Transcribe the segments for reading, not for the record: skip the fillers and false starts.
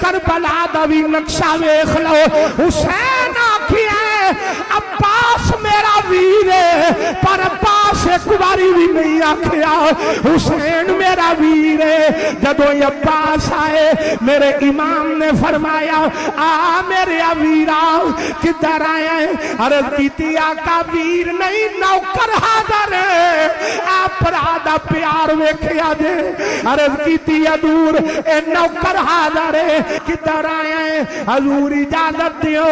کربلا دا وی نقشہ ویکھ لو حسین آکھیا عباس میرا ویر ہے پر عباس ایک باری بھی نہیں آکھیا حسین میرا ویر ہے جدو عباس آئے میرے امام نے فرمایا آ میرے ویرا کدھر آئے عرض کیتی آقا ویر نہیں نوکر حاضر ہے آپ پرادا پیار ویکھیا جے عرض کیتی حضور اے نوکر حاضر ہے کدھر آئے حضور اجازت دیو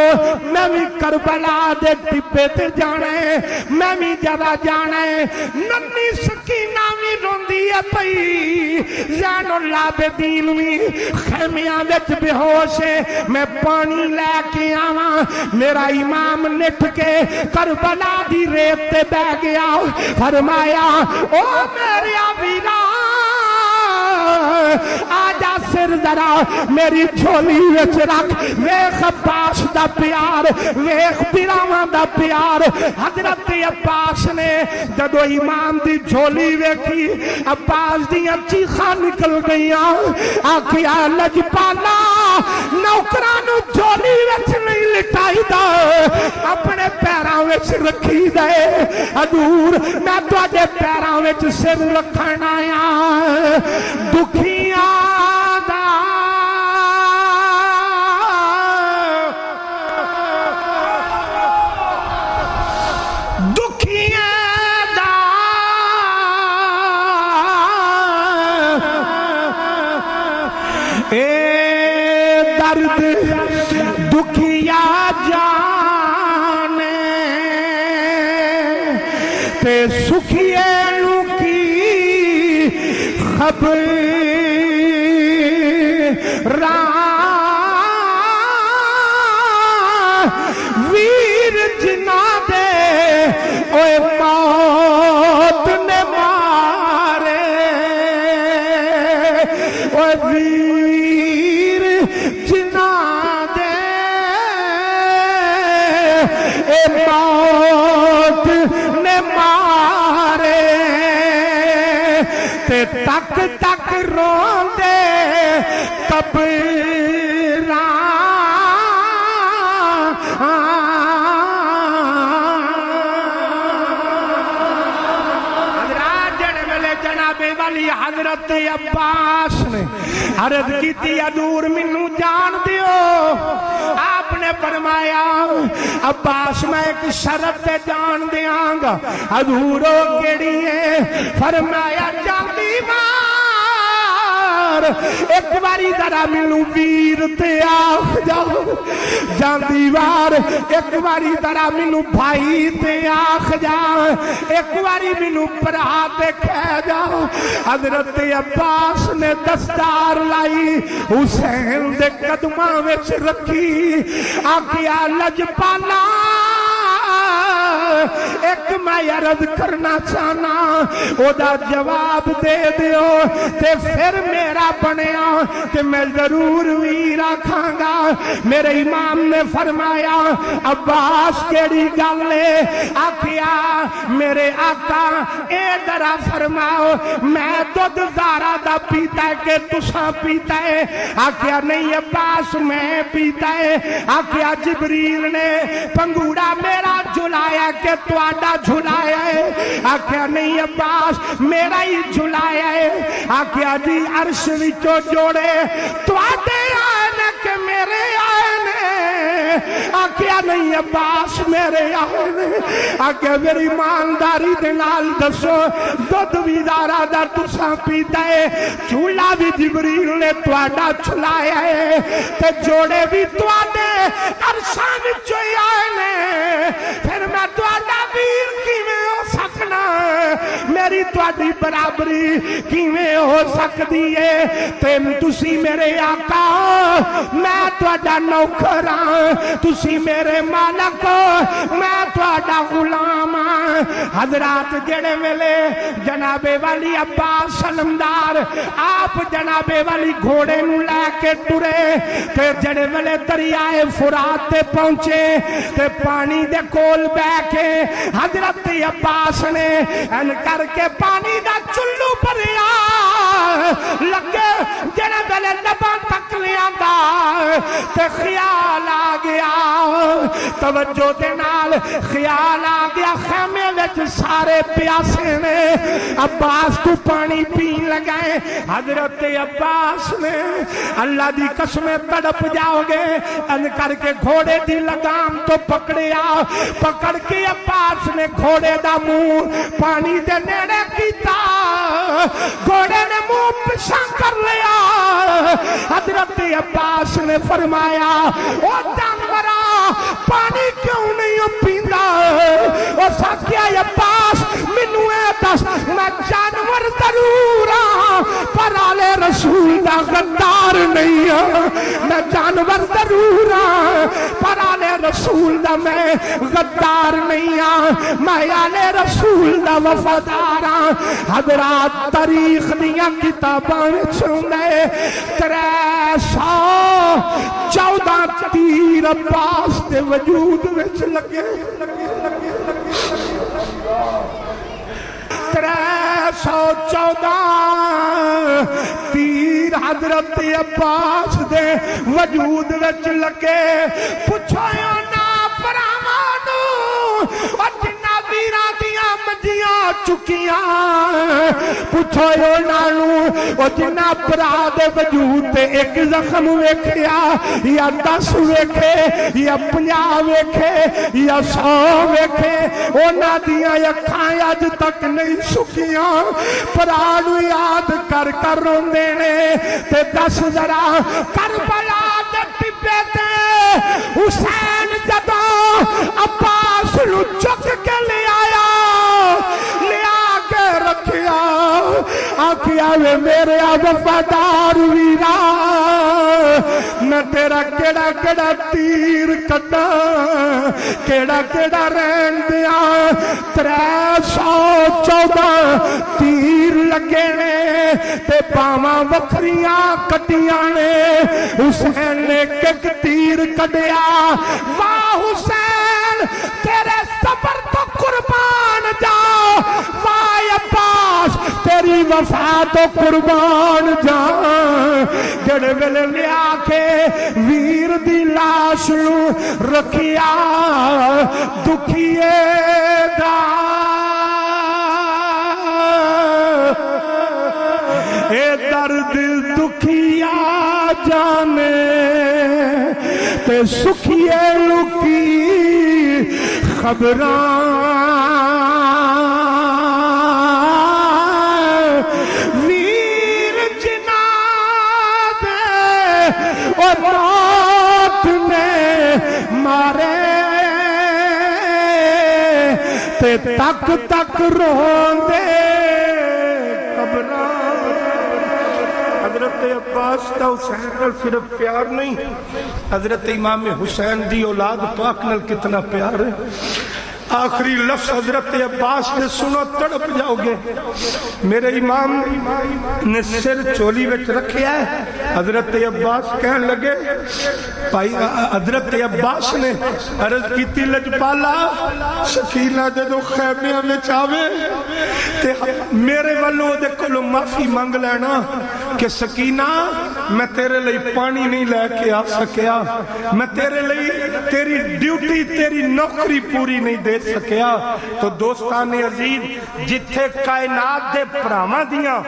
میں بھی کربلا دے ٹپے تے جانا ہے میں بھی جرا جانا ہے ننی سکینہ بھی روندی ہے پئی زین العابدین بھی خیمیاں وچ بے ہوش ہے میں پانی لے کے آواں میرا امام نٹھ کے کربلا دی ریت تے بہ گیا فرمایا او میرے ویرا آجا سر ذرا میری جھولی وچ رکھ ویکھ عباس دا پیار ویکھ پیراواں دا پیار حضرت عباس نے جدو امام دی جھولی ویکھی عباس دیاں چیخاں نکل گئیاں آکھیا لجپالا نوکراں نو جھولی وچ نہیں لٹائی دا اپنے پیراں وچ رکھی دے حضور میں تواڈے پیراں وچ سر رکھن آیا دکھیاں دا دکھیاں دا اے درد دکھیا جانے تے سکھیے نو کی خبر ویر جنا دے اوے موت نے مارے اوے ویر جنا دے اے موت نے مارے تے تک تک رون دے قبراں حضرات جڑے ویلے جناب والی حضرت عباس نے عرض کیتی حضور مینوں جان دیو آپ نے فرمایا عباس میں ایک شرط تے جان دیاں گا حضور او کیڑی ہے فرمایا جاندی ایک باری ذرا مینوں ویر تے آکھ جاؤ جاندی وار ایک باری ذرا مینوں بھائی تے آکھ جاؤ ایک باری مینوں بھرا تے کہہ جاؤ حضرت عباس نے دستار لائی حسین دے قدماں وچ رکھی آکھیا لجپالا ایک میں عرض کرنا چاہنا او دا جواب دے دیو تے پھر میرا بنیا تے میں ضرور ویر آکھاں گا میرے امام نے فرمایا عباس کیڑی گل ہے آکھیا میرے آقا اے ذرا فرماؤ میں دودھ زارا دا پیتا ہے کہ تساں پیتا ہے آکھیا نہیں عباس میں پیتا ہے آکھیا جبریل نے پنگوڑا میرا جھلایا کہ تواڈا جھلایا ہے آکھیا نہیں عباس میرا ہی جھلایا ہے آکھیا جی عرش وچوں جوڑے تواڈے آئے نے کہ میرے آئے نے آکھیا نہیں عباس میرے آئے نے آکھیا میری ایمانداری دے نال دسو دودھ وی زارا دا تساں پیتا ہے چولا بھی جبریل نے تواڈا جھلایا ہے تے جوڑے بھی تواڈے عرشاں وچوں ہی آئے نے پھر میں تواڈا ویر کیویں ہو سکنا میری تواڈی برابری کیویں ہو سکدی ہے تے تسی میرے آقا میں تواڈا نوکر ہاں تسی میرے مالک ہو میں تواڈا غلام ہاں حضرات جڑے ویلے جناب والی عباس سلمدار آپ جناب والی گھوڑے نو لے کے ٹرے تے جڑے ویلے دریائے فرات تے پہنچے تے پانی دے کول بہ کے حضرت عباس نے ان کر کے پانی دا چلو بھریا لگے جڑے ویلے لباں تک لے آندا تے خیال آ گیا توجہ دے نال خیال آ گیا خیمے وچ سارے پیاسے نے عباس کو پانی پین لگائے حضرت عباس نے اللہ دی قسمیں تڑپ جاؤ گے ان کر کے گھوڑے دی لگام تو پکڑیا پکڑ کے عباس نے گھوڑے دا منہ پانی دے نیڑے کیتا گھوڑے نے منہ پیچھے کر لیا حضرت عباس نے فرمایا او جانورا پانی کیوں نہیں پیندا او سکیا عباس مینوں اے دس میں جانور ضرور ہاں پر آلے رسول دا غدار نہیں ہاں میں جانور ضرور ہاں پر آلے رسول دا میں غدار نہیں ہاں میں آلے رسول دا وفادار ہاں حضرات تاریخ دیاں کتاباں چھوندے 314 تیر عباس دے وجود وچ لگے 314 تیر حضرت عباس دے وجود وچ لگے پوچھو نا پرامانو اور جنہ ویراں دیاں منجیاں چکیاں پوچھو نانو اور جنہ برا دے وجود تے ایک زخم ویکھیا یا 10 ویکھے یا 50 ویکھے یا 100 ویکھے اونا دیاں اکھاں اج تک نہیں سکیاں پرانو یاد کر کر روندے نے تے دس ذرا کربلا دے ٹبے تے حسین جدوں عباس نو چک کے لے آیا لیا کے رکھیا آکھیا وے میرے وفادار ویرا میں تیرا کیڑا کیڑا تیر کٹا کیڑا کیڑا رہن دیا 314 تیر لگے نے تے پاواں وکھریاں کٹیاں نے حسین نے ایک تیر کڈیا واہ حسین تیرے صبر تو قربان جاؤ واہ عباس تیری وفا تو قربان جاؤ جڑے ویلے لیا کے ویر دی لاش نو رکھیا دکھیے دا اے درد دکھیا جانے تے سکھیے لکی خبراں ویر جنا دے اور موت نے مارے تے تک تک روندے خبراں حضرت عباس کا حسین نال صرف پیار نہیں حضرت امام حسین دی اولاد پاک نال کتنا پیار ہے آخری لفظ حضرت عباس نے سنو تڑپ جاؤ گے میرے امام نے سر چولی وچ رکھیا ہے حضرت عباس کہن لگے بھائی حضرت عباس نے عرض کیتی لجپالا سکینہ جدو خیمیاں میں چاہوے تے میرے والوں دے کلو معافی مانگ لینا کہ سکینہ میں تیرے لئی پانی نہیں لے کے آ سکیا میں تیرے لئی تیری ڈیوٹی تیری نوکری پوری نہیں دے سکیا تو دوستان عزیز جتھے کائنات دے پراواں دیاں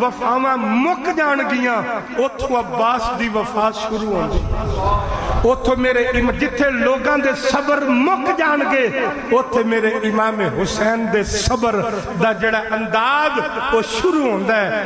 وفاواں مک جان گیاں اتھو عباس دی وفا شروع ہو گئی اتھو میرے جتھے لوگاں دے صبر مک جان گے اتھے میرے امام حسین دے صبر دا جڑا انداز وہ شروع ہوندا ہے